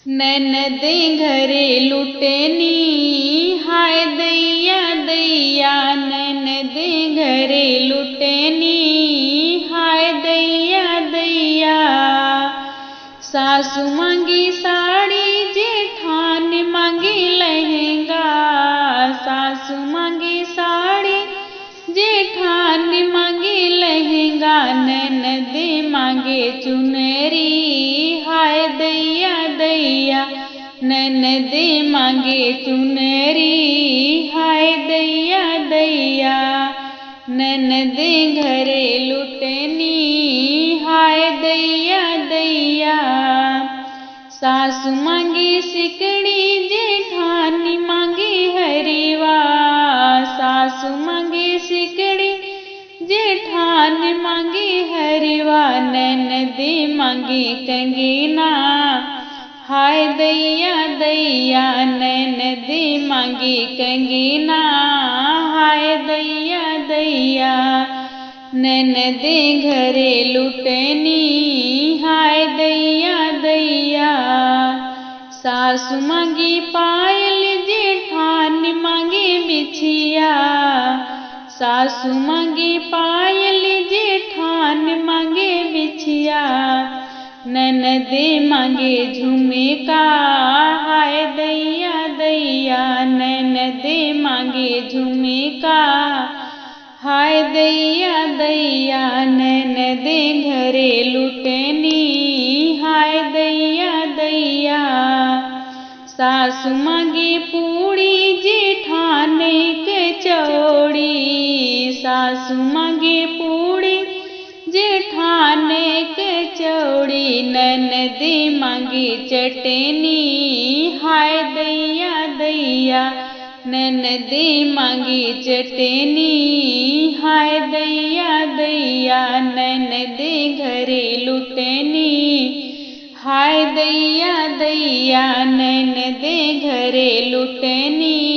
ननदे घरे लुटेनी हाय दैया दैया। ननदे घरे लुटेनी हाय दैया दैया। सासू मांगी साड़ी जेठान मांगी लहंगा। सासू मांगी साड़ी जेठान मांगी लहंगा। ननदे मांगे चुनरी हाय दैया दैया। ननदे मांगे चुनरी हाय दैया दैया। ननदे घरे लुटेनी हाय दैया दैया। सासू मांगी सिकड़ी जेठानी मांगी हरिवा। सासू मांगी सिकड़ी जेठान मांगी हरिवा। ननदे मांगी कंगीना हाय दैया दैया। ननदे मांगी कंगीना हाय दैया दैया। ननदे घरे लुटेनी हाय दैया दैया। सासू मांगी पायल जेठान मांगी बिछिया। सासू मांगी पायल जेठान मांगे बिछिया। ननदे मांगे झुमका हाय दैया दैया। ननदे मांगे झुमका हाय दैया दैया। ननदे घरे लुटेनी हाय दैया दैया। सासू मांगी पूड़ी जेठान कचौड़ी। सासू मांगी पूड़ी जेठान कचौड़ी। ननदे मांगी चटनी हाय दैया दैया। ननदे मांगी चटनी हाय दैया दैया। ननदे घरे लुटेनी हाय दैया दैया। ननदे घरे लुटेनी